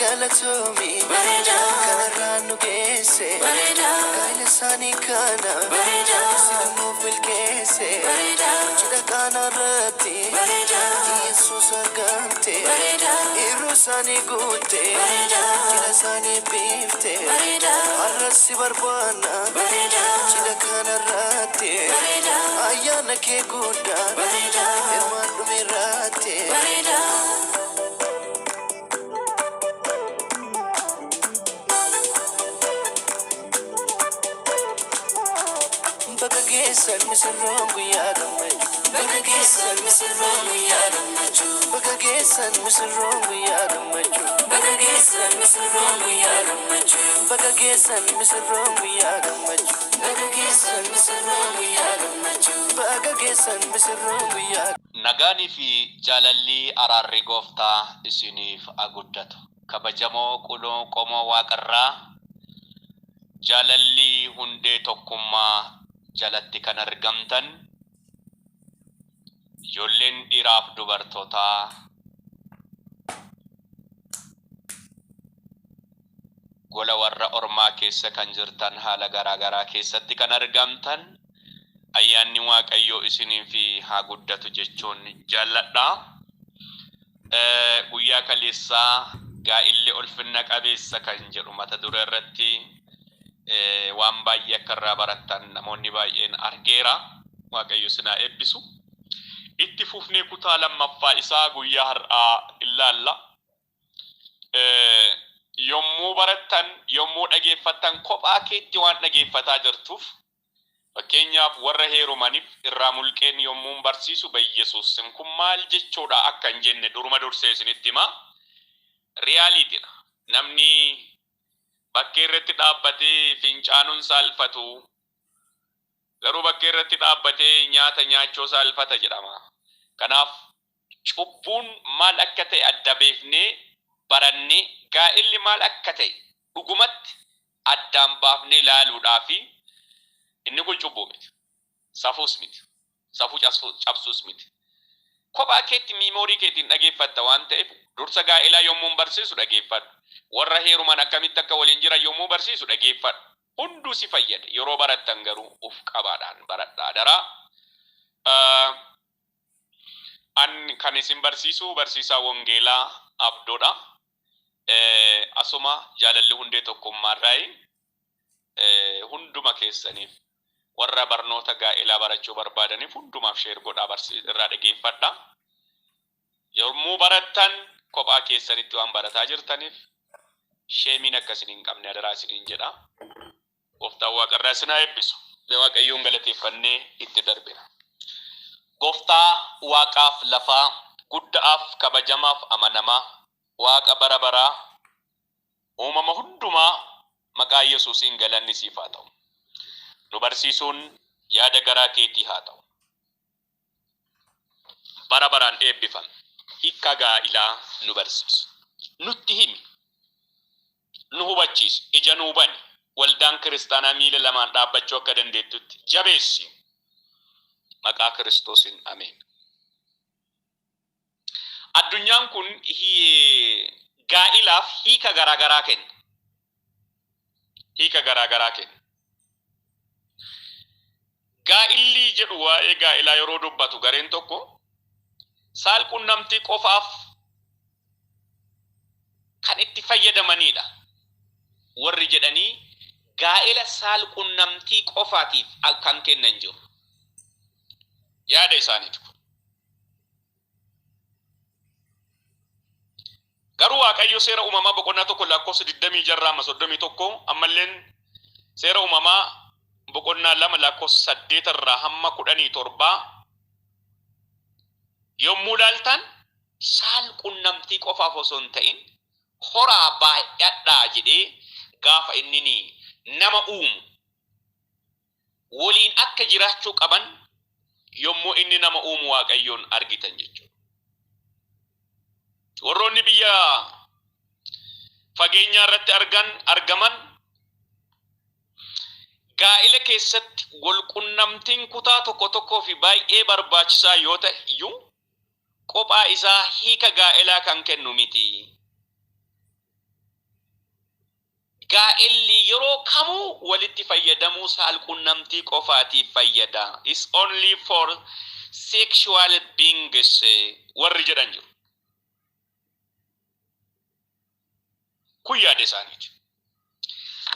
galatomi kanarranu kese kaila sani kana simu filkese chida kana rati Jesus argante iru sani gute chida sani bifte arrasi barbana chida kana rati ayana ke guda irmanu mirate Bagagesan misrongu yagamaju Bagagesan misrongu yagamaju Bagagesan misrongu yagamaju Bagagesan misrongu yagamaju Bagagesan misrongu yagamaju Bagagesan misrongu yagamaju Bagagesan misrongu yagamaju Nagaanii fi jaalalli araarri gooftaa isiniif aguddatu. Kabajamoo quloo qomoo waaqarraa jaalalli hundee tokkummaa jalatti kan argamtan ijoolleen dhiiraaf dubartootaa gola warra ormaa keessa kan jirtan haala garaagaraa keessatti kan argamtan ayyaanni waaqayyoo isiniif haa guddatu jechuun jaalladha. Guyyaa kaleessaa gaa'illi ulfinna qabeessa kan jedhu mata duree irratti waan baay'ee akka irraa barattan namoonni baay'een argeera. Waaqayyo sinaa eebbisu. Itti fufnee kutaa lammaffaa isaa guyyaa har'aa ilaalla. Yommuu barattan, yommuu dhageeffattan kophaa keetti waan dhageeffataa jirtuuf fakkeenyaaf warra heerumaniif irraa mulqeen yommuu barsiisu Yesuus kun maal jechuudha akka hin jenne duruma dursee isinitti hima. Riyaaliitiidha. Namni bakkee irratti dhaabbatee fincaanuun saalfatu garuu bakkee irratti dhaabbatee nyaata nyaachoo saalfata jedhama. Kanaaf cubbuun maal akka ta'e adda beeknee barannee gaa'illi maal akka ta'e dhugumatti addaan baafnee ilaaluudhaafi inni kun cubbuu miti. Safuus miti. Safuu cabsuus miti. Kophaa keetti miimoorii keetiin dhageeffatta waan ta'eef dursa gaa'ilaa yommuu barsiisu dhageeffadhu. Warra heeruman akkamitti akka waliin jiran yommuu barsiisu dhageeffadhu. Hunduu si fayyada. Yeroo barattan garuu uf qabaadhaan baradhaa daraa. An kan isin barsiisu barsiisaa wangeelaa Abdoodha. Asuma jaalalli hundee tokkummaarraa hunduma keessaniif warra barnoota gaa'ilaa barachuu barbaadaniif hundumaaf sheer godhaa irraa dhageeffadha. Yommuu barattan kophaa keessanitti waan barataa jirtaniif sheemiin akkasin hin qabne adaraa isiniin jedha. Gooftaan waaqarraa isin haa eebbisu. Waaqayyoon galateeffannee itti darbina. Gooftaa waaqaaf lafaa guddaaf kabajamaaf amanamaa waaqa bara baraa uumama hundumaa maqaa Yesuusiin galanni siif haa ta'u. Nu barsiisuun yaada garaa keetii haa ta'u. Bara baraan eebbifame. Hiika gaa'ilaa nu barsiisu. Nutti himi. Nu hubachiisu. Ija nu bani. Waldaan kiristaanaa miila lamaan dhaabbachuu akka dandeettutti jabeessi. Maqaa Kiristoosiin ameen. Addunyaan kun gaa'ilaaf hiika garaagaraa kenna. Hiika garaagaraa kenna. Gaa'illi jedhu waa'ee gaa'ilaa yeroo dubbatu gareen tokko saalqunnamtii qofaaf kan itti fayyadamanidha. Warri jedhanii gaa'ila saalqunnamtii qofaatiif kan kennan jiru. Yaada isaaniitu. Garuu Waaqayyo seera uumamaa boqonnaa tokko lakkoofsa 26 ammalleen seera uumamaa boqonnaa 2 lakkoofsa 8 irraa hamma 17 yommuu ilaaltan saalqunnamtii qofaaf osoo hin ta'in horaa baay'adhaa jedhee gaafa inni nama uumu waliin akka jiraachuu qaban yommuu inni nama uumu Waaqayyoon argitan jechuudha. Warroonni biyya fageenyaa irratti argaman gaa'ila keessatti walqunnamtiin kutaa tokko tokkoo fi baay'ee barbaachisaa yoo ta'e iyyuu kophaa isaa hiika gaa'ilaa kan kennu miti. gaa'elli yeroo kamuu walitti fayyadamuu saalqunnamtii qofaatiif fayyada. Is only for sexual beings warri jedhan jiru. Kun yaada isaaniiti.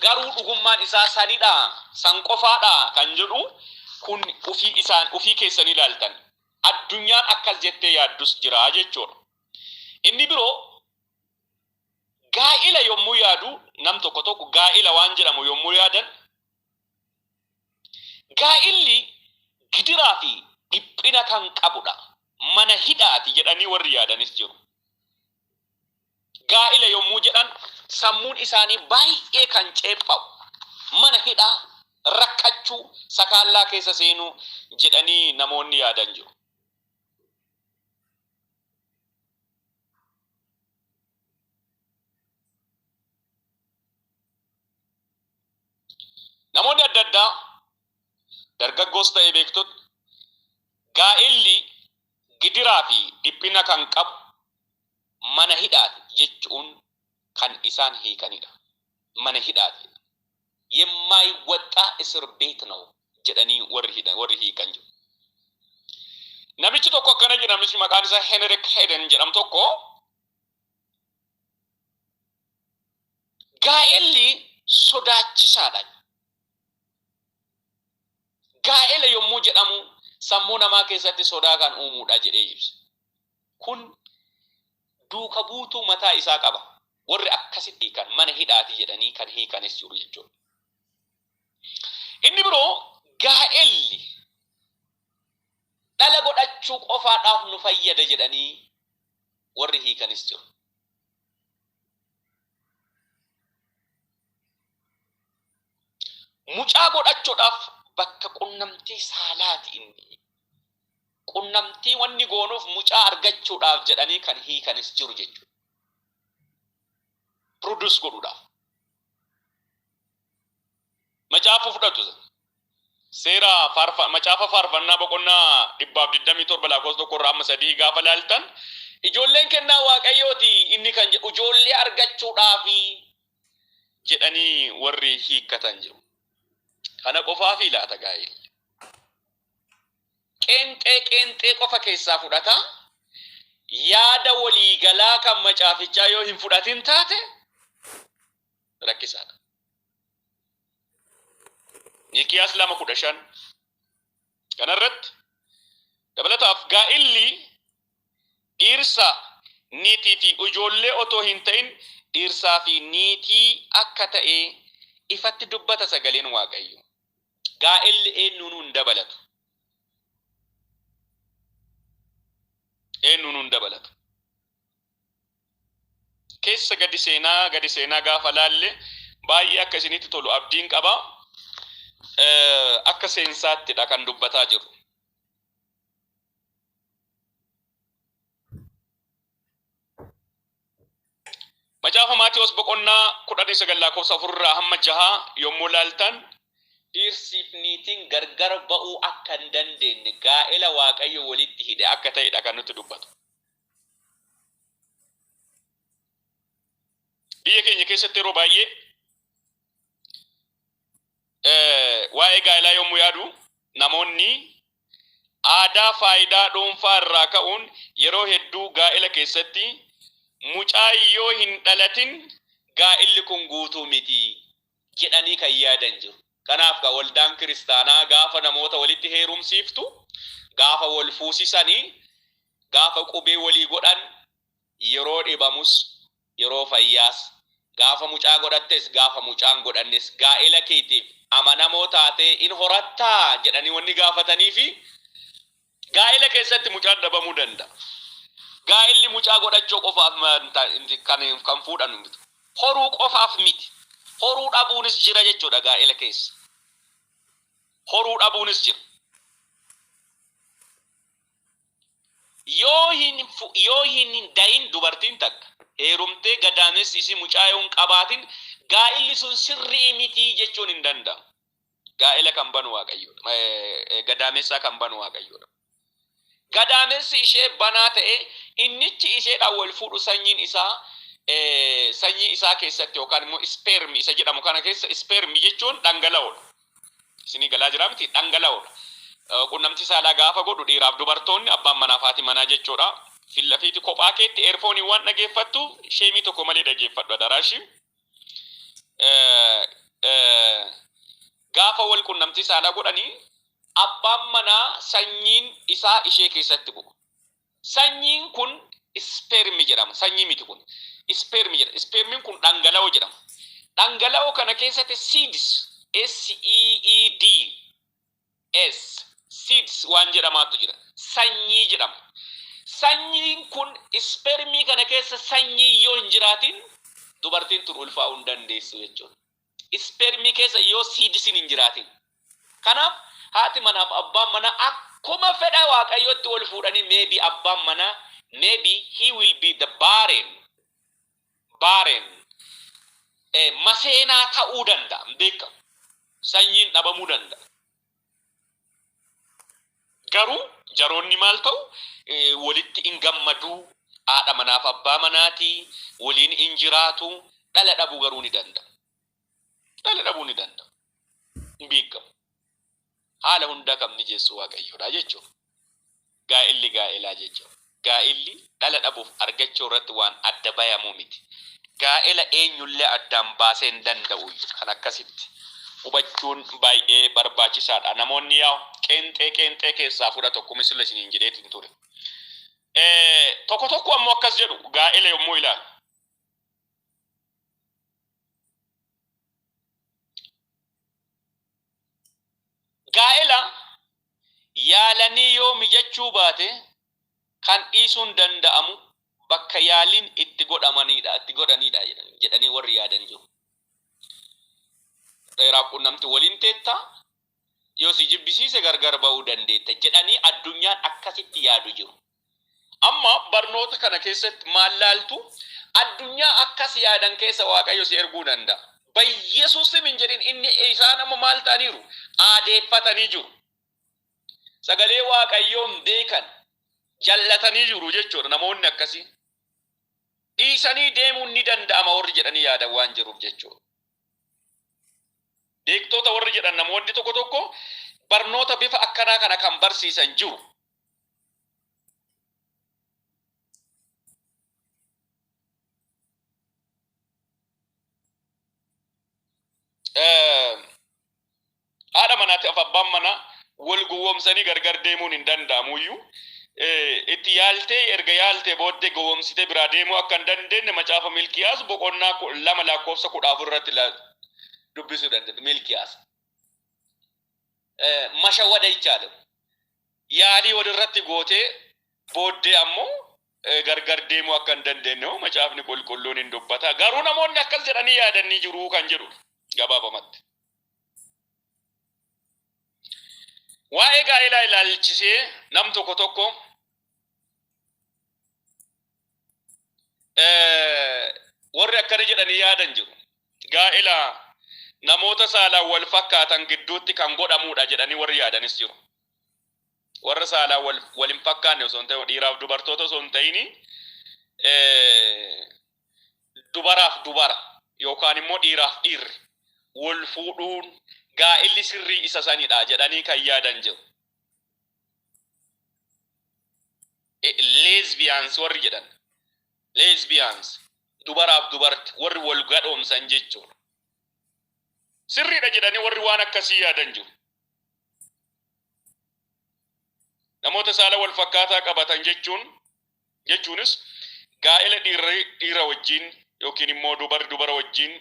Garuu dhugummaan isaa sanidha, san qofaadha kan jedhu kun ufii keessan ilaaltan. Addunyaan akkas jettee yaaddus jira jechuudha. Inni biroo gaa'ila yommuu yaadu nam tokko tokko gaa'ila waan jedhamu yommuu yaadan gaa'illi gidiraa fi dhiphina kan qabudha. Mana hidhaati jedhanii warri yaadanis jiru. Gaa'ila yommuu jedhan sammuun isaanii baay'ee kan ceephaa'u. Mana hidhaa rakkachuu sakaallaa keessa seenuu jedhanii namoonni yaadan jiru. Namoonni adda addaa dargaggoos ta'ee beektota gaa'illi gidiraa fi dhiphina kan qabu mana hidhaati jechuun kan isaan hiikanidha. Mana hidhaati. የማይወጣ እስር ቤት ነው jedhanii warri hiikan jiru. Namichi tokko akkana jedha, namichi maqaan isaa Henrik Heden jedhamu tokko gaa'elli sodaachisaadha. Gaa'ela yommuu jedhamu sammuu namaa keessatti sodaa kan uumuudha jedhee ibsa. Kun duuka buutuu mataa isaa qaba. Warri akkasitti hiikan mana hidhaati jedhanii kan hiikanis jiru jechuudha. Inni biroo gaa'elli dhala godhachuu qofaadhaaf nu fayyada jedhanii warri hiikanis jiru. Mucaa godhachuudhaaf bakka qunnamtii saalaati inni. Qunnamtii wanni goonuuf mucaa argachuudhaaf jedhanii kan hiikanis jiru jechuudha. Produce godhuudhaaf. Macaafa fudhatu seera macaafa faarfannaa boqonnaa 127 lakkoofsa 1-3 gaafa laaltan ijoolleen kennaa Waaqayyooti inni kan jedhu ijoollee argachuudhaaf jedhanii warri hiikkatan jiru. Kana qofaaf ilaata gaa'elli. Qeenxee qofa keessaa fudhata. Yaada walii galaa kan macaafichaa yoo hin fudhatin taate rakkisaadha. Mikiyaas 2:15 kanarratti dabalataaf gaa'illi dhiirsa niitii fi ijoollee otoo hin ta'in dhiirsaa fi niitii akka ta'e ifatti dubbata sagaleen Waaqayyo. Gaa'illi eenyuun hin dabalatu. Eenyuun hin dabalatu. Keessa gadi seenaa gaafa laalle baay'ee akka isinitti tolu abdiin qaba. Akka seensaattiidha kan dubbataa jiru. Macaafa Maatiyos boqonnaa 19 lakkoofsa 4-6 yommuu laaltan dhiirsiif niitiin gargar ba'uu akka hin dandeenye gaa'ela Waaqayyo walitti hidhe akka ta'edha kan nutti dubbatu. Biyya keenya keessatti yeroo baay'ee waa'ee gaa'elaa yommuu yaadu namoonni aadaa faayidaa dhuunfaa irraa ka'uun yeroo hedduu gaa'ela keessatti mucaa yoo hin dhalatin gaa'illi kun guutuu miti jedhanii kan yaadan jiru. Kanaaf waldaan kiristaanaa gaafa namoota walitti heerumsiiftu, gaafa wal fuusisanii, gaafa qubee walii godhan, yeroo dhibamus, yeroo fayyaas, gaafa mucaa godhattes, gaafa mucaan godhannes gaa'ela keetiif amanamoo taatee in horattaa jedhanii wanni gaafatanii fi gaa'ela keessatti mucaan dhabamuu danda'a. Gaa'elli mucaa godhachuu qofaaf kan fuudhan miti. Horuu qofaaf miti. Horuu dhabuunis jira jechuudha gaa'ela keessa. Horuu dhabuunis jira. Yoo hin dayin dubartiin takka heerumtee gadaamessi isii mucaa yoo hin qabaatin gaa'illi sun sirrii miti jechuun hin danda'amu. Gaa'ela kan banu Waaqayyoodha. Gadaamessaa kan banu Waaqayyoodha. Gadaamessi ishee banaa ta'e innichi isheedhaan wal fuudhu sanyiin isaa sanyii isaa keessatti yookaan immoo sperm isa jedhamu kana keessa sperm jechuun dhangala'oodha. Isinii galaa jira miti dhangala'oodha. Qunnamtii saalaa gaafa godhu dhiiraaf dubartoonni abbaan manaa fi haati manaa jechuudha. Fillafiiti kophaa keetti eerfoonii waan dhageeffattu sheemii tokko malee dhageeffadhu daraashi. Gaafa wal qunnamtii saalaa godhanii abbaan manaa sanyiin isaa ishee keessatti bu'u. Sanyiin kun spermi jedhama. Sanyii miti kun spermi jedhama. Spermiin kun dhangala'oo jedhama. Dhangala'oo kana keessatti seeds SEEDS seeds waan jedhamaatu jira. Sanyii jedhama. Sanyiin kun spermii kana keessa sanyii yoo hin jiraatin dubartiin tun ulfaa'uu hin dandeessu jechuudha. Spermii keessa yoo seedsiin hin jiraatin. Kanaaf haati manaaf abbaan manaa akkuma fedha waaqayyootti wal fuudhanii maybe abbaan manaa maybe he will be the barren maseenaa ta'uu danda'a beekamu. Sanyiin dhabamuu danda'a. Garuu jaroonni maal ta'u walitti hin gammaduu haadha manaaf abbaa manaati waliin hin jiraatu dhala dhabuu garuu ni danda'a. Dhala dhabuu ni danda'a. Beekamu. Haala hunda kam ni jeessu waaqayyoodha jechuudha. Gaa'illi gaa'elaa jechuudha. Gaa'illi dhala dhabuuf argachuu irratti waan adda bayamu miti. Gaa'ela eenyullee addaan baasee hin danda'u kan akkasitti hubachuun baay'ee barbaachisaadha. Namoonni yaa qeenxee keessaa fudha tokko misila isiniin jedheetiin ture. Tokko ammoo akkas jedhu gaa'ela yommuu ilaalu. Gaa'ela yaalanii yoo mijachuu baate kan dhiisuun danda'amu bakka yaaliin itti godhamanidha jedhanii warri yaadan jiru. Dheeraa qunnamti waliin teettaa yoo si jibbisiise gargar ba'uu dandeetta jedhanii addunyaan akkasitti yaadu jiru. Amma barnoota kana keessatti maal laaltu addunyaa akkas yaadan keessa waaqayyo si erguu danda'a. Yesuus min jedhin inni isaan amma maal ta'aniiru aadeeffatanii jiru. Sagalee waaqayyoon beekan jallatanii jiru jechuudha namoonni akkasii. Dhiisanii deemuun ni danda'ama warri jedhanii yaadan waan jiruuf jechuudha. Beektoota warri jedhan namoonni tokko barnoota bifa akkanaa kana kan barsiisan jiru. Haadha manaatiif abbaan manaa wal gowwoomsanii gargar deemuun hin danda'amuyyuu itti yaaltee erga yaaltee booddee gowwoomsitee biraa deemuu akka hin dandeenye macaafa Milkiyaas boqonnaa 2 lakkoofsa 14 irratti dubbisuu dandeenya. Milkiyaas mashawwada jechaadha. Yaalii walirratti gootee booddee ammoo gargar deemuu akka hin dandeenye macaafni qulqulluun hin dubbata. Garuu namoonni akkas jedhanii yaadanii jiru kan jedhu gabaabamatti. Waa'ee gaa'elaa ilaalchisee nam tokko warri akkana jedhanii yaadan jiru. Gaa'elaa namoota saalaan wal fakkaatan gidduutti kan godhamudha jedhanii warri yaadanis jiru. Warra saalaan wal hin fakkaanne osoo hin ta'in dhiiraaf dubartoota osoo hin ta'in dubaraaf dubara yookaan immoo dhiiraaf dhiirri wal fuudhuun gaa'elli sirrii isa sanidha jedhanii kan yaadan jiru. Lesbians warri jedhan. Lesbians dubaraaf dubarti warri wal gadhoomsan jechuudha. Sirriidha jedhanii warri waan akkasii yaadan jiru. Namoota saala wal fakkaataa qabatan jechuunis gaa'ela dhiira wajjin yookiin immoo dubara wajjin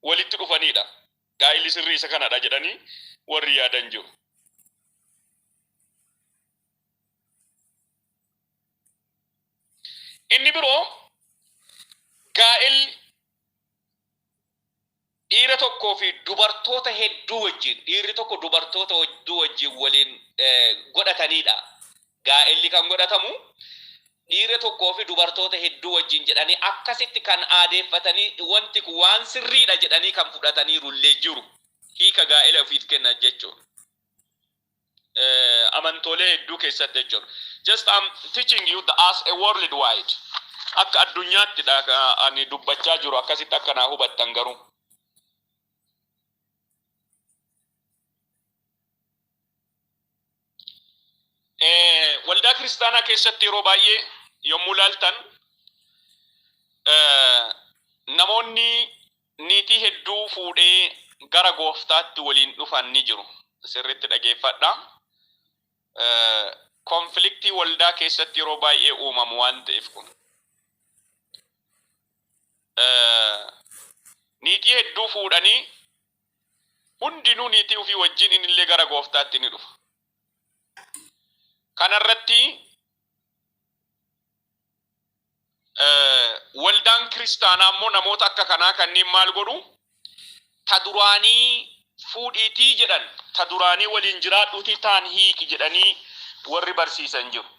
walitti dhufanidha. Gaa'elli sirrii isa kanadha jedhanii warri yaadan jiru. Inni biroo gaa'elli dhiira tokkoo fi dubartoota hedduu wajjin dhiirri tokko dubartoota hedduu wajjin waliin godhatanidha. Gaa'elli kan godhatamu dhiira tokkoo fi dubartoota hedduu wajjin jedhanii akkasitti kan aadeeffatanii wanti kun waan sirriidha jedhanii kan fudhatanii rullee jiru. Hiika gaa'ela ofiif kennan jechuudha. Amantoolee hedduu keessatti jechuudha. Just I'm teaching you as a worldwide. akka addunyaatti ani dubbachaa jiru akkasitti akka naa hubattan garuu. Waldaa kiristaanaa keessatti yeroo baay'ee yommuu laaltan namoonni niitii hedduu fuudhee gara gooftaatti waliin dhufan ni jiru. Sirriitti dhageeffadha. Konfliktii waldaa keessatti yeroo baay'ee uumamu waan ta'eef kun. Niitii hedduu fuudhanii hundinuu niitii ofii wajjin inillee gara gooftaatti ni dhufa. Kanarratti waldaan kiristaanaa immoo namoota akka kanaa kanneen maal godhu ta duraanii fuudhiitii jedhan ta duraanii waliin jiraadhuutii taan hiiki jedhanii warri barsiisan jiru.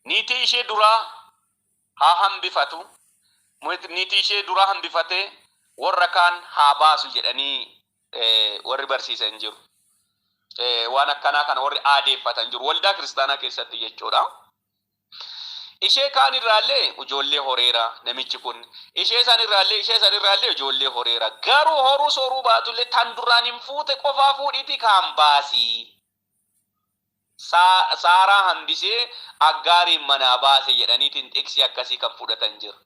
Niitii ishee duraa haa hambifatu, niitii ishee duraa hambifatee warra kaan haa baasu jedhanii warri barsiisan jiru. Waan akkanaa kana warri aadeeffatan jiru waldaa kiristaanaa keessatti jechuudha. Ishee kaan irraallee ijoollee horeera namichi kun. Ishee san irraallee ijoollee horeera. Garuu horuu sooruu baatullee tan duraan hin fuute qofaa fuudhiitii kaan baasii. Saaraa hambisee Aggaariin manaa baase jedhaniitiin xiqsi akkasii kan fudhatan jiru.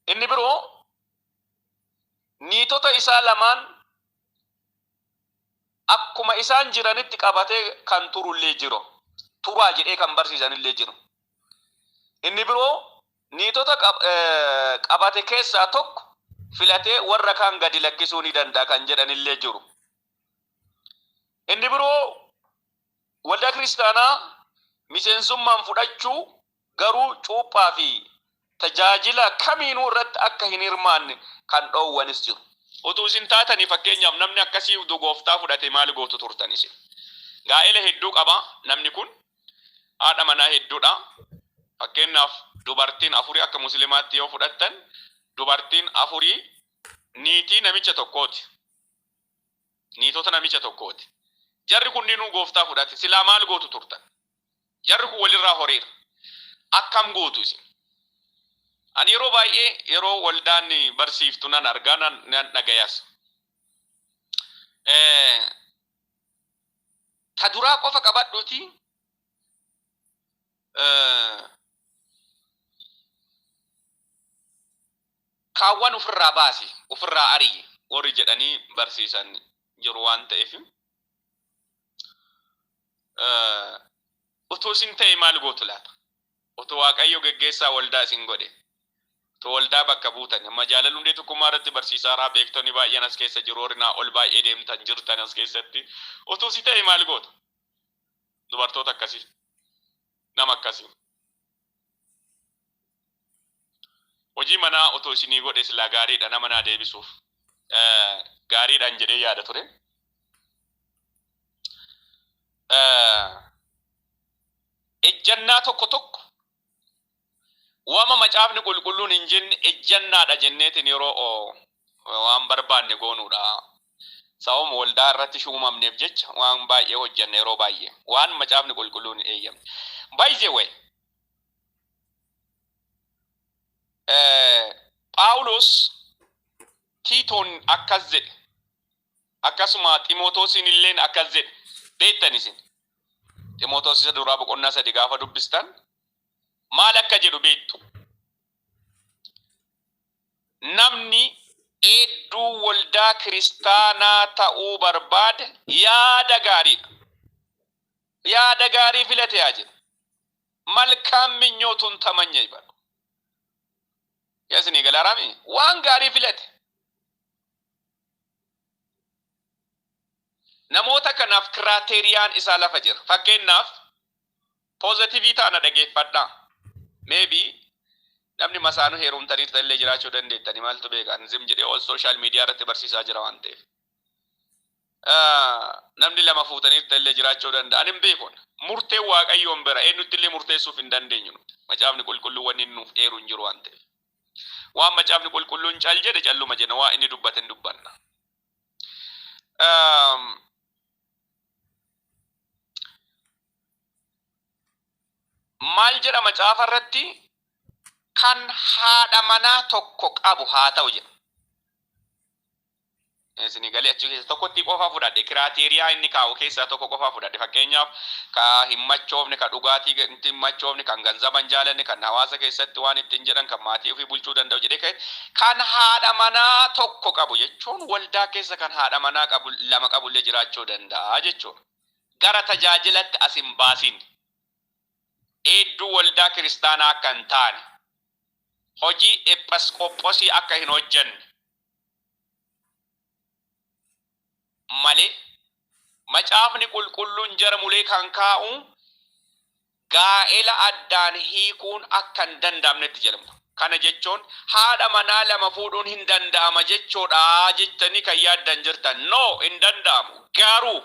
Inni biroo niitota isaa lamaan akkuma isaan jiranitti qabatee kan turullee jiru. Turaa jedhee kan barsiisanillee jiru. Inni biroo niitota qabate keessaa tokko filatee warra kaan gadi lakkisuu ni danda'a kan jedhanillee jiru. Inni biroo waldaa kiristaanaa miseensummaan fudhachuu garuu cuuphaa fi tajaajila kamiinuu irratti akka hin hirmaanne kan dhoowwanis jiru. Utuu isin taatanii fakkeenyaaf namni akkasii gooftaa fudhate maal gootu turtanis. Gaa'ela hedduu qaba namni kun haadha manaa hedduudha. Fakkeenyaaf dubartiin afurii akka musliimaatti yoo fudhattan dubartiin afurii niitii namicha tokkooti. Niitota namicha tokkooti. Jarri kunniinuu gooftaa fudhate silaa maal gootu turtan? Jarri kun walirraa horeera. Akkam gootu isin? Ani yeroo baay'ee yeroo waldaan barsiiftu nan argaa nan dhagayas. Ta duraa qofa qabadhuuti kaawwan ofirraa baasi, ofirraa ari'i warri jedhanii barsiisan jiru waan ta'eef utuu isin ta'e maal gootu laata? Utuu Waaqayyo geggeessaa waldaa isin godhe. To waldaa bakka buutan amma jaalallu hundee tokkummaa irratti barsiisaa raa beektonni baay'een as keessa jiru horinaa ol baay'ee deemtan jirtan as keessatti utuu si ta'e maal goota? Dubartoota akkasii nama akkasii hojii manaa utuu isinii godhe silaa gaariidha nama naa deebisuuf gaariidhaan jedhee yaada ture. Ejjannaa tokko Wama macaafni qulqulluun hin jenne ejjannaadha jenneetiin yeroo waan barbaanne goonuudha. Sababuma waldaa irratti shuumamneef jecha waan baay'ee hojjanne yeroo baay'ee waan macaafni qulqulluun hin eeyyamne. By the way, Phaawulos Tiitoon akkas jedhe akkasuma Ximootoosin illeen akkas jedhe beektan isin. Ximootoos isa duraa boqonnaa 3 gaafa dubbistan maal akka jedhu beektu? Namni hedduu waldaa kiristaanaa ta'uu barbaade yaada gaariidha. Yaada gaarii filate yaa jedhu. Malkaan minyootuun tamanya ibadu. Yaasini galarami waan gaarii filate. Namoota kanaaf kiraateeriyaan isaa lafa jira. Fakkeenyaaf positivii ta'ana dhageeffadhaa. Maybe namni masaanu heerumtanii illee jiraachuu dandeettanii maaltu beekan zim jedhee ol social media irratti barsiisaa jira waan ta'eef. Namni lama fuutanii illee jiraachuu danda'an hin beekon. Murtee Waaqayyoon bira eenyutti illee murteessuuf hin dandeenyu. Macaafni qulqulluun wanni nuuf eeru hin jiru waan ta'eef. waan macaafni qulqulluun cal jedhe calluma jenna waa inni dubbate dubbanna. Maal jedha macaafa irratti kan haadha manaa tokko qabu haa ta'u jedha. Isin galee achi keessa tokkotti qofa fudhadhe kiraateriyaa inni kaa'u keessaa tokko qofa fudhadhe fakkeenyaaf ka himmachoofne ka dhugaatii itti himmachoofne kan ganzaban jaalanne kan hawaasa keessatti waan ittiin jedhan kan maatii ofii bulchuu danda'u jedhee kan haadha manaa tokko qabu jechuun waldaa keessa kan haadha manaa qabu lama qabullee jiraachuu danda'a jechuudha. Gara tajaajilatti as hin baasin. Hedduu waldaa kiristaanaa akka hin taane hojii episkooposii akka hin hojjenne malee macaafni qulqulluun jara mulee kan kaa'u gaa'ela addaan hiikuun akka hin danda'amnetti jedhamtu. Kana jechuun haadha manaa lama fuudhuun hin danda'ama jechuudha jettanii kan yaaddan jirtan. No, hin danda'amu. Garuu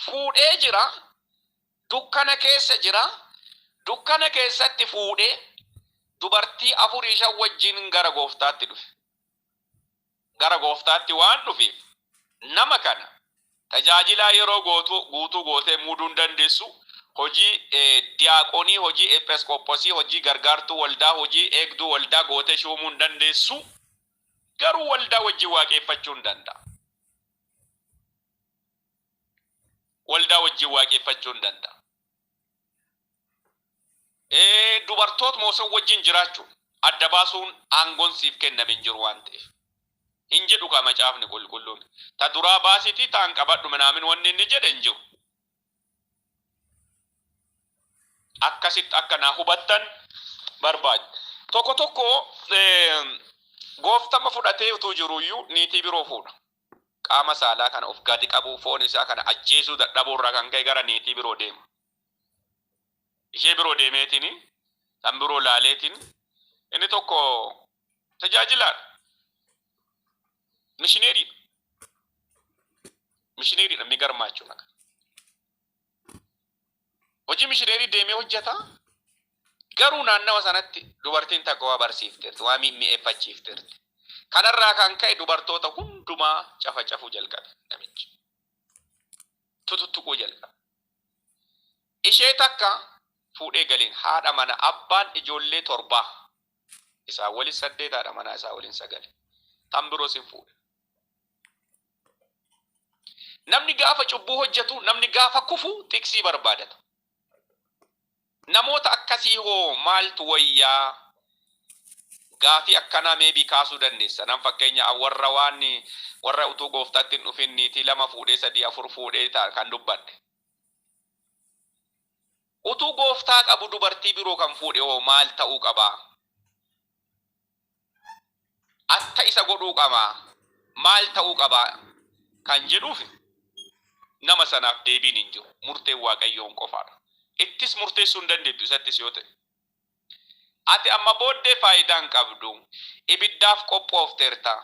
fuudhee jira, dukkana keessa jira, dukkana keessatti fuudhee dubartii 4-5 wajjin gara gooftaatti dhufe. Gara gooftaatti waan dhufeef nama kana tajaajilaa yeroo guutuu gootee muuduu hin dandeessu. Hojii diyaaqonii, hojii episkooposii, hojii gargaartuu waldaa, hojii eegduu waldaa gootee shuumuu hin dandeessu. Garuu waldaa wajjin waaqeffachuu hin danda'a. Waldaa wajjin waaqeffachuu hin danda'a. Dubartoota moosan wajjin jiraachuun adda baasuun aangoon siif kenname hin jiru waan ta'eef. Hin jedhu ka macaafni qulqulluun. Ta duraa baasitii ta'an qabadhu minaamin wanni inni jedhe hin jiru. Akkasitti akka naa hubattan barbaadu. Tokko tokko gooftama fudhatee utuu jiruyyuu niitii biroo fuudha. Qaama saalaa kana of gadi qabu, foon isaa kana ajjeesuu dadhabuurraa kan ka'e gara niitii biroo deema. Ishee biroo deemeetini, kan biroo laaleetini, inni tokko tajaajilaadha. Mishineeriidha. Mishineeriidha mi garmaachuu naqa. Hojii mishineerii deemee hojjeta. Garuu naannawa sanatti dubartiin takka waa barsiifteerti, waa mi'eeffachiifteerti. Kanarraa kan ka'e dubartoota hundumaa cafacafuu jalqabe namichi. Tututtuquu jalqabe. Ishee takka fuudhee galiin haadha mana abbaan ijoollee 7 isaa waliin 8 haadha manaa isaa waliin 9 tan biroo sin fuudhe. Namni gaafa cubbuu hojjetu, namni gaafa kufu tiksii barbaadata. Namoota akkasii hoo maaltu wayyaa gaafii akkanaa meebii kaasuu dandeessa. Nam fakkeenya warra utuu gooftaatti hin dhufin niitii 2 fuudhee 3 4 fuudhee kan dubbadhe. Utuu gooftaa qabu dubartii biroo kan fuudhe hoo maal ta'uu qabaa? Atta isa godhuu qabaa? Maal ta'uu qabaa? Kan jedhuuf nama sanaaf deebiin hin jiru. Murteen Waaqayyoon qofaadha. Ittis murteessuu hin dandeettu isattis yoo ta'e. Ati amma booddee faayidaan qabdu, ibiddaaf qophoofteerta,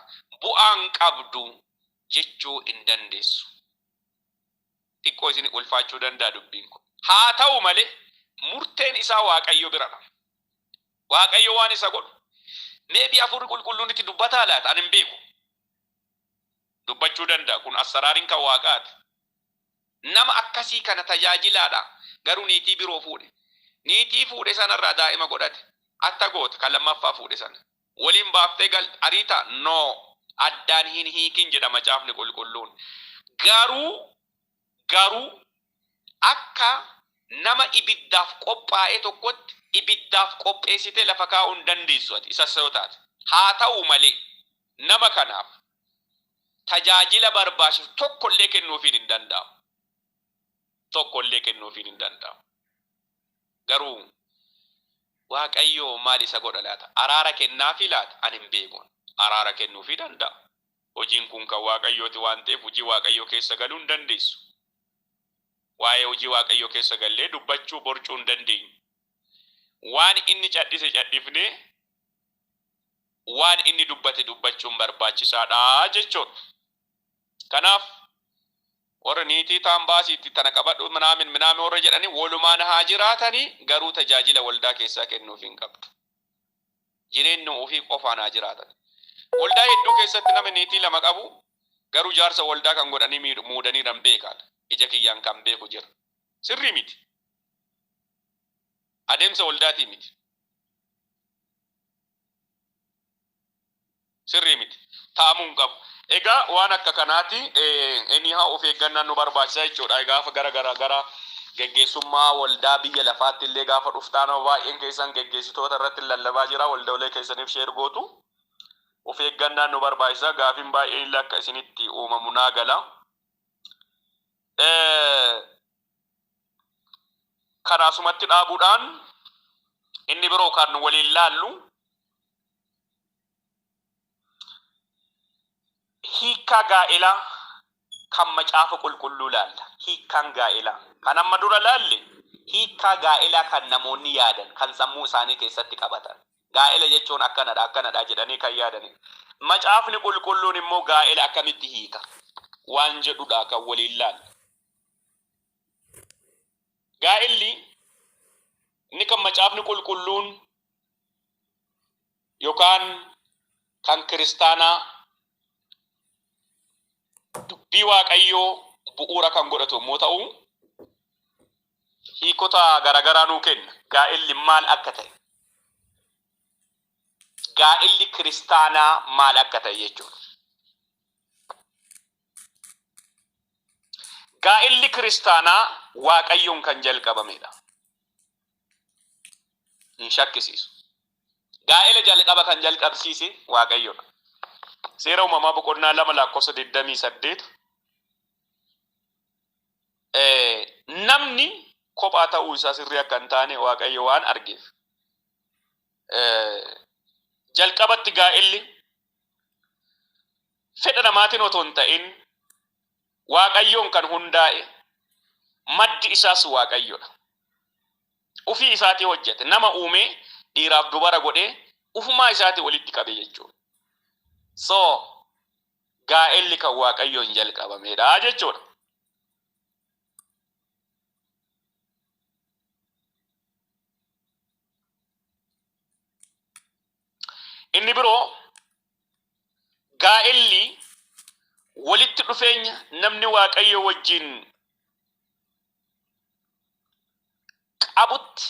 bu'aan qabdu jechuu hin dandeessu. Xiqqoo isin ulfaachuu danda'a dubbiin kun. Haa ta'u malee murteen isaa Waaqayyo biradha. Waaqayyo waan isa godhu. Meebii Hafuurri Qulqulluun itti dubbataa laata? Ani hin beeku. Dubbachuu danda'a. Kun assaraariin kan Waaqaati. Nama akkasii kana tajaajilaadha. Garuu niitii biroo fuudhe. Niitii fuudhe sanarraa daa'ima godhate. Atta goote kan lammaffaa fuudhe sana. Waliin baaftee ariita? No. Addaan hin hiikin jedha macaafni qulqulluun. Garuu akka nama ibiddaaf qophaa'ee tokkotti ibiddaaf qopheessitee lafa kaa'uu hin dandeessu ati isa yoo taate. Haa ta'u malee nama kanaaf tajaajila barbaachisu tokkollee kennuufiin hin danda'amu. Tokkollee kennuufiin hin danda'amu. Garuu Waaqayyo maal isa godha laata? Araara kennaafi laata? Ani hin beeku. Araara kennuufii danda'a. Hojiin kun kan Waaqayyooti waan ta'eef hojii Waaqayyoo keessa galuu hin dandeessu. Waa'ee hojii Waaqayyoo keessa gallee dubbachuu borcuu hin dandeenyu. Waan inni cadhise cadhifnee waan inni dubbate dubbachuun barbaachisaadha jechuudha. Kanaaf warra niitii ta'an baasiitti tana qabadhu minaamin warra jedhanii walumaan haa jiraatanii garuu tajaajila waldaa keessaa kennuuf hin qabdu. jireenya ofii qofaanaa jiraatan. Waldaa hedduu keessatti nama niitii lama qabu garuu jaarsa waldaa kan godhanii muudanii dhan beekan. Ija kiyyaan kan beeku jira. Sirrii miti. Adeemsa waldaatii miti. Sirrii miti. Taa'amuun qabu. Egaa waan akka kanaati inni haa of eeggannaan nu barbaachisa jechuudha. Gaafa gara geggeessummaa waldaa biyya lafaatti illee gaafa dhuftaan baay'een keessan geggeessitoota irratti lallabaa jira. Waldaalee keessaniif sheer gootu. Of eeggannaan nu barbaachisa. Gaafin baay'een illee akka isinitti uumamu naa gala. Kanaasumatti dhaabuudhaan inni biroo kan waliin laallu hiikkaa gaa'elaa kan macaafa qulqulluu laalla. Hiikkaan gaa'elaa kan amma dura laalle hiikkaa gaa'elaa kan namoonni yaadan kan sammuu isaanii keessatti qabatan. Gaa'ela jechuun akkanadha jedhanii kan yaadan. Macaafni qulqulluun immoo gaa'ela akkamitti hiika waan jedhudha kan waliin laalla. Gaa'elli inni kan macaafni qulqulluun yookaan kan kiristaanaa dubbii waaqayyoo bu'uura kan godhatu yommuu ta'u, hiikota garaagaraa nuu kenna. Gaa'elli maal akka ta'e, gaa'elli kiristaanaa maal akka ta'e jechuudha. Gaa'elli kiristaanaa waaqayyoon kan jalqabamedha. Hin shakkisiisu. Gaa'ela jalqaba kan jalqabsiise waaqayyoodha. Seera uumamaa boqonnaa 2:28 namni kophaa ta'uu isaa sirrii akka hin taane waaqayyo waan argeef jalqabatti gaa'elli fedha namaatiin otoo hin ta'in waaqayyoon kan hundaa'e, maddi isaas waaqayyoodha. Ufii isaatii hojjete, nama uumee dhiiraaf dubara godhee ufumaa isaatii walitti qabe jechuudha. So gaa'elli kan waaqayyoon jalqabamedha jechuudha. Inni biroo gaa'elli walitti dhufeenya namni waaqayyo wajjin qabutti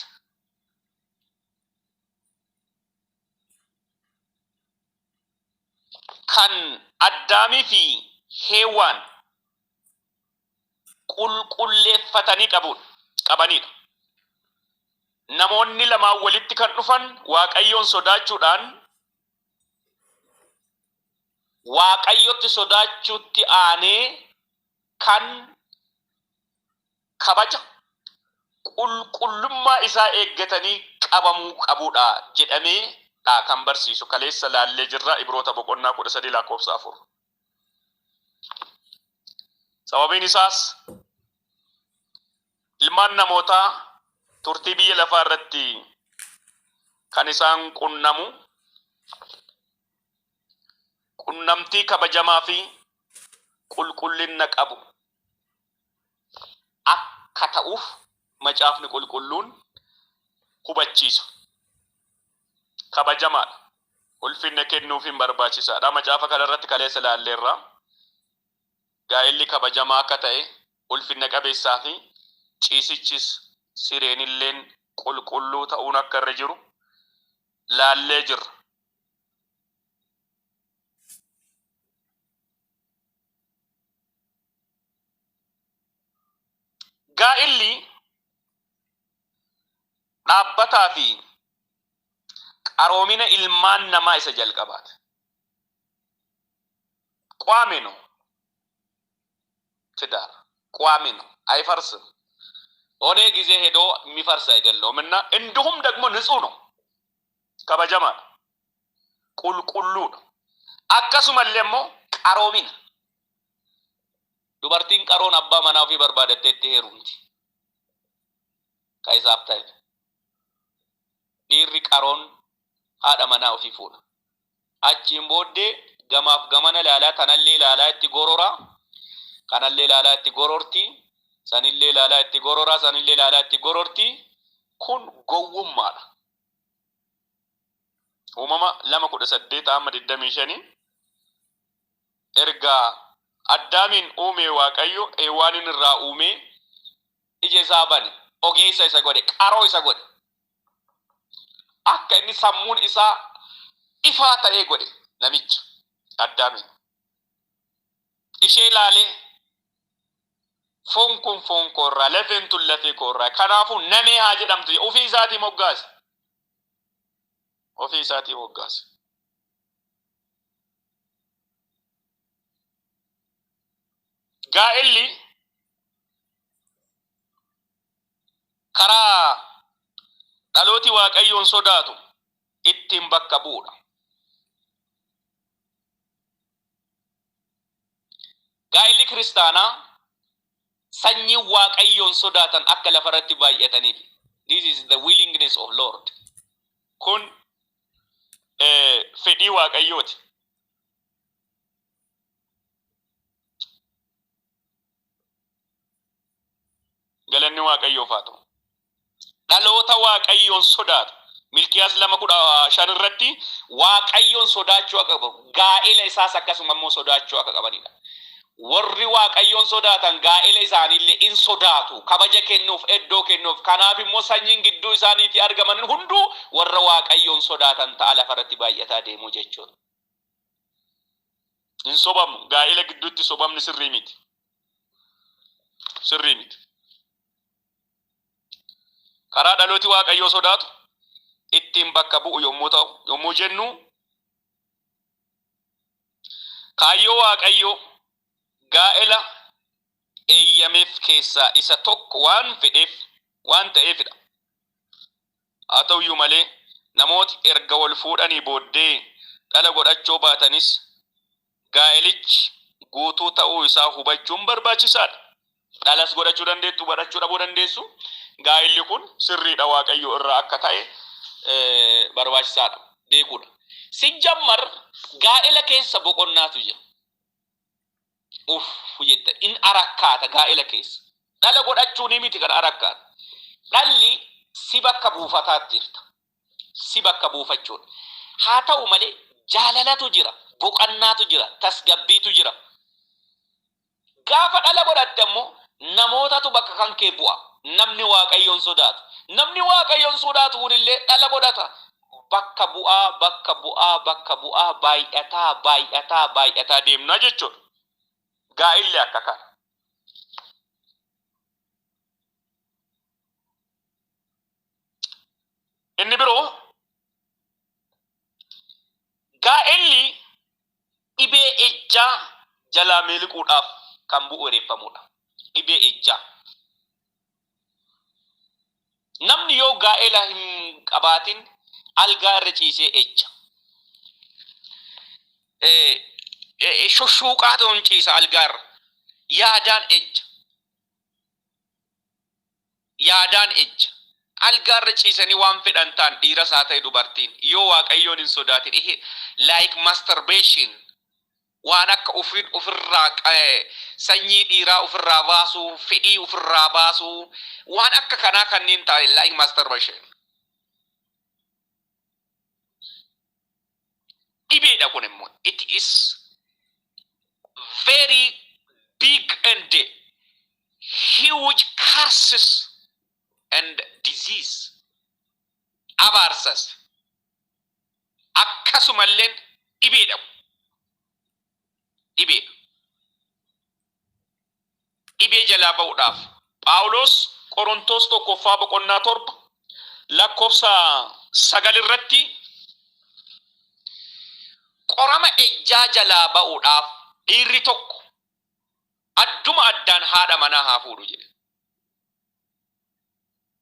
kan Addaamii fi Heewaan qulqulleeffatanii qabanidha. Namoonni lamaan walitti kan dhufan waaqayyoon sodaachuudhaan waaqayyotti sodaachuutti aanee kan kabaja qulqullummaa isaa eeggatanii qabamuu qabudha jedhamee kan barsiisu kaleessa laallee jirra. Ibroota boqonnaa 13:4. Sababiin isaas ilmaan namootaa turtii biyya lafaa irratti kan isaan qunnamtii kabajamaa fi qulqullina qabu akka ta'uuf macaafni qulqulluun hubachiisa. Kabajamaadha. Ulfinna kennuuf hin barbaachisaadha. Macaafa kanarratti kaleessa laalleerra. Gaa'elli kabajamaa akka ta'e, ulfinna qabeessaa fi ciisichis sireenilleen qulqulluu ta'uun akka irra jiru laallee jirra. Gaa'elli dhaabbataa fi qaroomina ilmaan namaa isa jalqabaati. ቋሚ ነው ትዳር ቋሚ ነው አይፈርስም። ሆነ ጊዜ ሄዶ የሚፈርስ አይደለም እና እንዲሁም ደግሞ ንጹህ ነው ከበጀማ ቁልቁሉ ነው አከሱመለሞ ቀሮሚና ዱበርቲን ቀሮን አባ መናው ፊ በርባደተ ተሄሩንቲ ካይሳብታይ ዲሪ ቀሮን አዳ መናው ፊ ፉና አቺን ቦዴ ገማፍ ገመነ ላላ ተነሌ ላላ እቲ ጎሮራ ከነሌ ላላ እቲ ጎሮርቲ ሰንሌ ላላ እቲ ጎሮራ ሰንሌ ላላ እቲ ጎሮርቲ ኩን ጎውማላ uumama 2:18 amma 25 ergaa Addaamin uume Waaqayyo Hewaanin irraa uume ija isaa bane ogeessa isa godhe qaroo isa godhe akka inni sammuun isaa ifaa ta'ee godhe namicha Addaamin ishee ilaalee foon kun foon koorraa lafeen tun lafee koorraa kanaafuu namee haa jedhamtu ofii isaatii moggaase ofii isaatii moggaase. Gaa'elli karaa dhalooti Waaqayyoon sodaatu ittiin bakka bu'uudha. Gaa'elli kiristaanaa sanyii Waaqayyoon sodaatan akka lafarratti baay'ataniif. This is the willingness of Lord. Kun fedhii Waaqayyooti. Galanni Waaqayyoof haa ta'u. Dhaloota Waaqayyoon sodaatu Milkiyaas 2:5 irratti Waaqayyoon sodaachuu akka qabu gaa'ela isaas akkasuma immoo sodaachuu akka qabanidha. Warri Waaqayyoon sodaatan gaa'ela isaaniillee in sodaatu kabaja kennuuf iddoo kennuuf kanaaf immoo sanyiin gidduu isaaniitti argaman hunduu warra Waaqayyoon sodaatan ta'a lafarratti baay'ataa deemuu jechuudha. In sobamu gaa'ela gidduutti sobamni sirrii miti. Sirrii miti. Karaa dhalooti Waaqayyoo sodaatu ittiin bakka bu'u yommuu ta'u yommuu jennu kaayyoo Waaqayyoo gaa'ela eeyyameef keessaa isa tokko waan fedheef waan ta'eefidha. Haa ta'uyyuu malee namooti erga wal fuudhanii booddee dhala godhachuu baatanis gaa'elichi guutuu ta'uu isaa hubachuun barbaachisaadha. Dhalas godhachuu dandeettu godhachuu dhabuu dandeessu. Gaa'elli kun sirriidha Waaqayyo irraa akka ta'e barbaachisaadha beekuudha. Sijammar gaa'ela keessa boqonnaatu jira. Jette in arakkaata gaa'ela keessa. Dhala godhachuu ni miti kan arakkaata. Dhalli si bakka buufataatti jirta. Si bakka buufachuudha. Haa ta'u malee jaalalatu jira, boqannaatu jira, tasgabbiitu jira. Gaafa dhala godhatte immoo namootatu bakka kan kee bu'a. Namni Waaqayyoon sodaatu. Namni Waaqayyoon sodaatu kunillee dhala godhata. Bakka bu'aa baay'ataa deemna jechuudha. Gaa'illi akka kana. Inni biroo gaa'illi dhibee ejjaa jalaa miliquudhaaf kan bu'uureeffamudha. Dhibee ejjaa. Namni yoo gaa'ela hin qabaatin algaa irra ciisee ejja. Shoshuuqaatuun ciisa algaa irra. Yaadaan ejja. Algaa irra ciisanii waan fedhan ta'an dhiiras haa ta'e dubartiin yoo Waaqayyoon hin sodaatin like masturbation waan akka ofirraa sanyii dhiiraa ofirraa baasuu, fedhii ofirraa baasuu, waan akka kanaa kanneen ta'e like masturbation. Dhibeedha kun immoo it is very big and huge curses and disease. Abaarsas akkasumallee dhibeedha. Dhibee jalaa ba'uudhaaf Phaawulos Qorontos 1:7 lakkoofsa 9 irratti qorama ejjaa jalaa ba'uudhaaf dhiirri tokko adduma addaan haadha manaa haa fuudhu jedhe.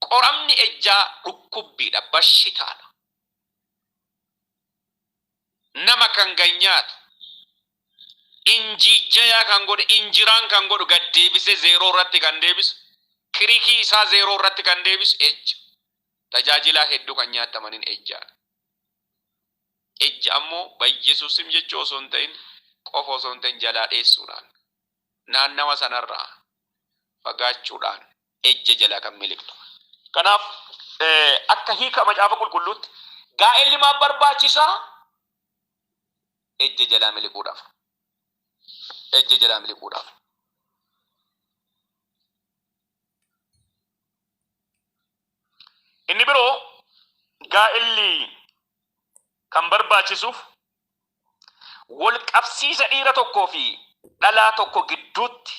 Qoramni ejjaa dhukkubbiidha, bashitaadha. Nama kan ganyaatu injijjaya kan godhu injiraan kan godhu gad deebisee zeeroo irratti kan deebisu kirikii isaa zeeroo irratti kan deebisu ejja. Tajaajilaa hedduu kan nyaatamaniin ejjaadha. Ejja ammoo Yesuusim jechuu osoo hin ta'in qofa osoo hin ta'in jalaa dheessuudhaan naannawa sanarraa fagaachuudhaan ejja jalaa kan miliqtu. Kanaaf akka hiika macaafa qulqulluutti Gaa'elli maaf barbaachisaa? Ejja jalaa miliquudhaaf. Ejja jalaa miliquudhaaf. Inni biroo gaa'elli kan barbaachisuuf wal qabsiisa dhiira tokkoo fi dhalaa tokko gidduutti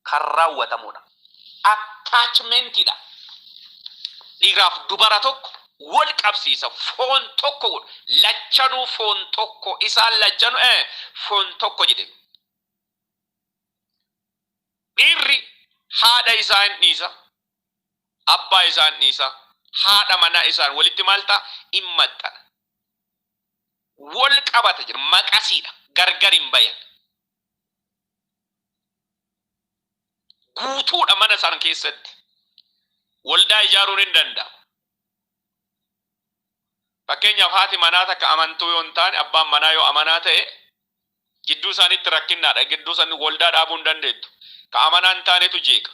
kan raawwatamudha. Attachmentidha. Dhiiraaf dubara tokko wal qabsiisa foon tokko lachanuu foon tokko isaan lachanuu foon tokko jedhe. Dhiirri haadha isaa hin dhiisa, abbaa isaa hin dhiisa, haadha manaa isaan walitti maalta himmaxxana. Wal qabata jira maqasiidha gargar hin bayan. Guutuudha mana isaan keessatti. Waldaa ijaaruun hin danda'amu. Fakkeenyaaf haati manaa takka amantuu yoo hin taane abbaan manaa yoo amanaa ta'e gidduu isaaniitti rakkinnaadha. Gidduu isaanii waldaa dhaabuu hin dandeettu. Ka amanaa hin taanetu jeeqa.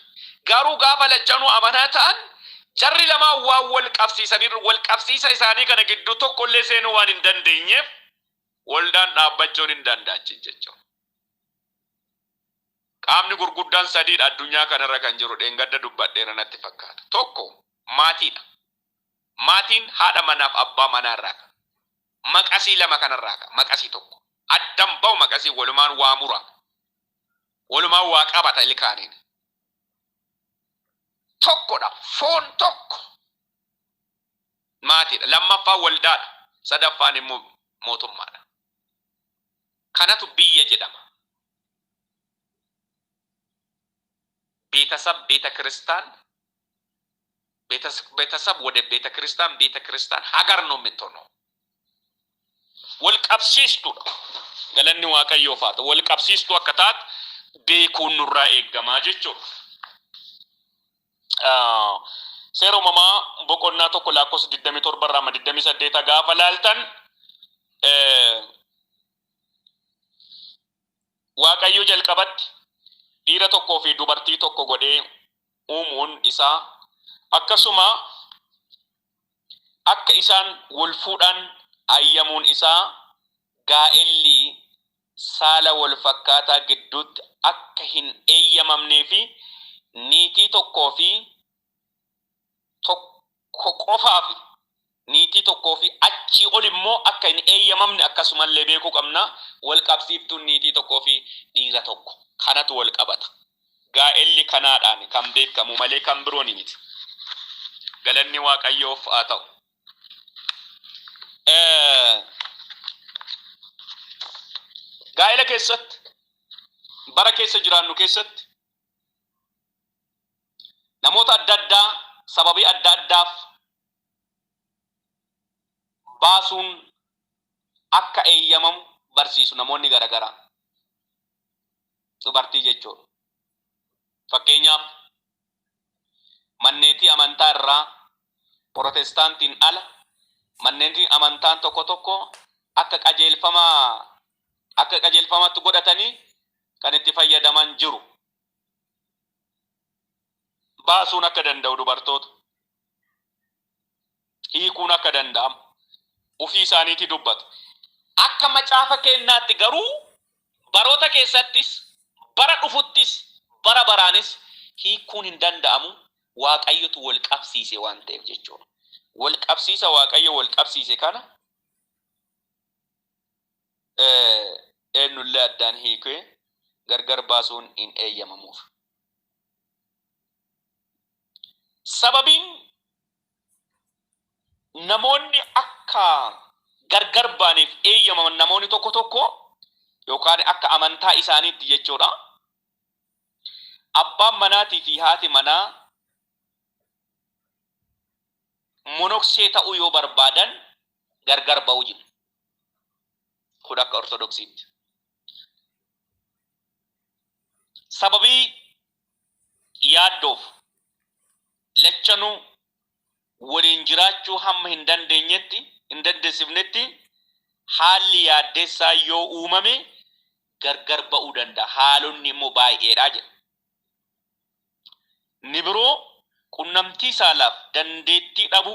Garuu gaafa lachanuu amanaa ta'an jarri lamaa waan wal qabsiisanii wal qabsiisa isaanii kana gidduu tokkollee seenuu waan hin dandeenyeef waldaan dhaabbachuun hin danda'achi jechuudha. Qaamni gurguddaan sadiidha addunyaa kanarra kan jiru dheengadda dubbadheera natti fakkaata. Tokko maatiidha. Maatiin haadha manaaf abbaa manaarraa kan. Maqasii lama kanarraa kan. Maqasii tokko. Addan ba'u maqasii walumaan waa mura. Walumaan waa qabata ilkaaniin. Tokkodha. Foon tokko. Maatiidha. Lammaffaan waldaadha. Sadaffaan immoo mootummaadha. Kanatu biyya jedhama. ቤተሰብ ቤተ ክርስቲያን ቤተሰብ ወደ ቤተ ክርስቲያን ሀገር ነው የምትሆነው። ወልቀብሲስቱ ገለኒ ዋቀዮ ፋት ወልቀብሲስቱ አከታት ቤኩን ኑራ ኤገማ ጀቾ ሴሮ መማ ቦቆና ቶኮ ላኮስ ዲደሚ ቶርበራ መዲደሚ ሰዴታ ጋፈላልተን ዋቀዮ ጀልቀበት dhiira tokkoo fi dubartii tokko godhee uumuun isaa akkasuma akka isaan wal fuudhan ayyamuun isaa gaa'elli saala wal fakkaataa gidduutti akka hin eeyyamamnee fi niitii tokkoo fi tokko qofaaf niitii tokkoo fi achii ol immoo akka hin eeyyamamne akkasumallee beekuu qabna. Wal qabsiiftuun niitii tokkoo fi dhiira tokko kanatu wal qabata. Gaa'elli kanaadhaan kan beekamu malee kan biroon miti. Galanni Waaqayyoof haa ta'u. Gaa'ela keessatti bara keessa jiraannu keessatti namoota adda addaa sababii adda addaaf baasuun akka eeyyamamu barsiisu namoonni garagaraa. Dubartii jechuudha. Fakkeenyaaf manneetii amantaa irraa Protestaantiin ala manneetii amantaan tokko tokko akka qajeelfamaatti godhatanii kan itti fayyadaman jiru. Baasuun akka danda'u dubartoota. Hiikuun akka danda'amu. Ufii isaaniitti dubbatu. Akka macaafa kennaatti garuu baroota keessattis bara dhufuttis bara baraanis hiikuun hin danda'amu. Waaqayyotu wal qabsiise waan ta'eef jechuudha. Wal qabsiisa Waaqayyo wal qabsiise kana eenyullee addaan hiikee gargar baasuun hin eeyyamamuuf. Sababiin namoonni akka gargar baaniif eeyyamaman namoonni tokko tokko yookaan akka amantaa isaaniitti jechuudha. Abbaan manaatii fi haati manaa monoksee ta'uu yoo barbaadan gargar ba'uu jiru. Kun akka ortodoksiitti. Sababii yaaddoof lachanuu waliin jiraachuu hamma hin dandeessifnetti haalli yaaddeessaa yoo uumame gargar ba'uu danda'a. Haalonni immoo baay'eedha jedha. Ni biroo qunnamtii saalaaf dandeettii dhabu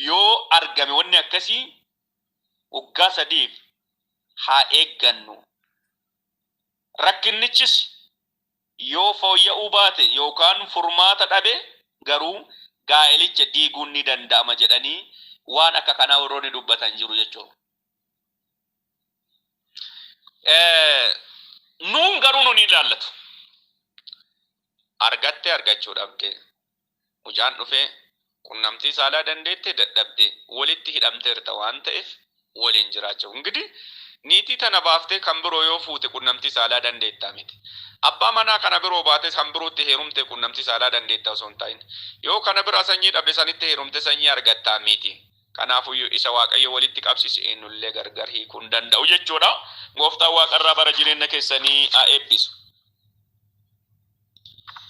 yoo argame wanni akkasii waggaa sadiif haa eeggannu. Rakkinnichis yoo fooyya'uu baate yookaan furmaata dhabe garuu gaa'elicha diiguun ni danda'ama jedhanii waan akka kanaa warroonni dubbatan jiru jechuudha. Nuun garuu nun ilaallatu. Argattee argachuu dhabde. Mucaan dhufee qunnamtii saalaa dandeette dadhabde walitti hidhamteerta waan ta'eef waliin jiraachuu. Ingidi niitii tana baaftee kan biroo yoo fuute qunnamtii saalaa dandeettaa miti. Abbaa manaa kana biroo baatee kan birootti heerumte qunnamtii saalaa dandeettaa osoo hin ta'iin. Yoo kana biraa sanyii dhabde sanitti heerumte sanyii argattaa miti. Kanaafuu isa Waaqayyo walitti qabsiise eenyullee gargar hiikuu hin danda'u jechuudha. Gooftaan Waaqarraa bara jireenya keessanii haa eebbisu.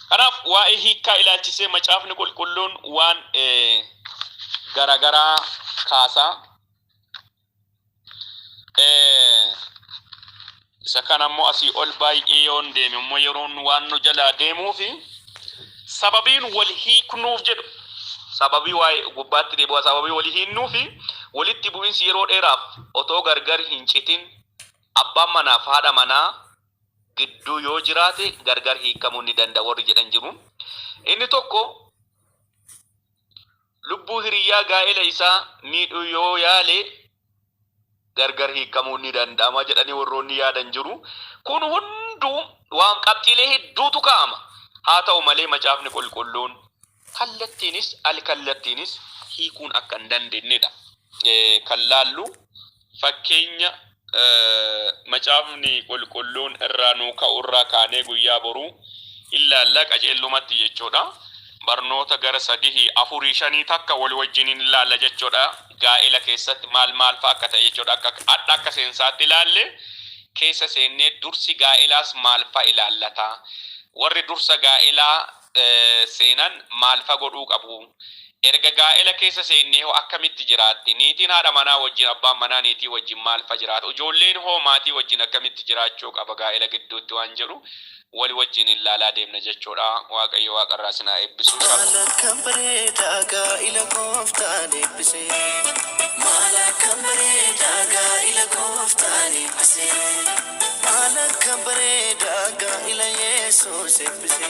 Kanaaf waa'ee hiikaa ilaalchisee macaafni qulqulluun waan garagaraa kaasaa. Isa kana immoo asii ol baay'ee yoon deeme immoo yeroon waan nu jalaa deemuu fi sababiin wal hiiknuuf jedhu sababii waa'ee gubbaatti deebi'aa sababii wal hiiknuu fi walitti bu'iinsi yeroo dheeraaf otoo gargar hin citin abbaan manaa fi haadha manaa gidduu yoo jiraate gargar hiikamuu ni danda'a warri jedhan jiru. Inni tokko lubbuu hiriyyaa gaa'ela isaa miidhuu yoo yaale gargar hiikamuu ni danda'ama jedhanii warroonni yaadan jiru. Kun hunduu waan qabxiilee hedduutu kaa'ama. Haa ta'u malee macaafni qulqulluun kallattiinis alkallattiinis hiikuun akka hin dandeenyedha. Kan laallu fakkeenya macaafni qulqulluun irraa nuu ka'u irraa kaanee guyyaa boruu ilaalla qajeelumatti jechuudha. Barnoota gara 3 4 5 takka wal wajjiniin ilaalla jechuudha. Gaa'ela keessatti maal fa'a akka ta'e jechuudha. Akka seensaatti ilaalle keessa seennee dursi gaa'elaas maal fa'a ilaallata. Warri dursa gaa'elaa seenan maal fa'a godhuu qabu. Erga gaa'ela keessa seennee hoo akkamitti jiraatti? Niitiin haadha manaa wajjin abbaan manaa niitii wajjin maal fa'a jiraatu? Ijoolleen hoo maatii wajjin akkamitti jiraachuu qaba gaa'ela gidduutti waan jedhu wal wajjin ilaalaa deemna jechuudha. Waaqayyo Waaqarraa sinaa eebbisu. Malakkan bareedaa gaa'ila gooftaan eebbise. Malakkan bareedaa gaa'ila gooftaan eebbise. Malakkan bareedaa gaa'ila Yesuus eebbise.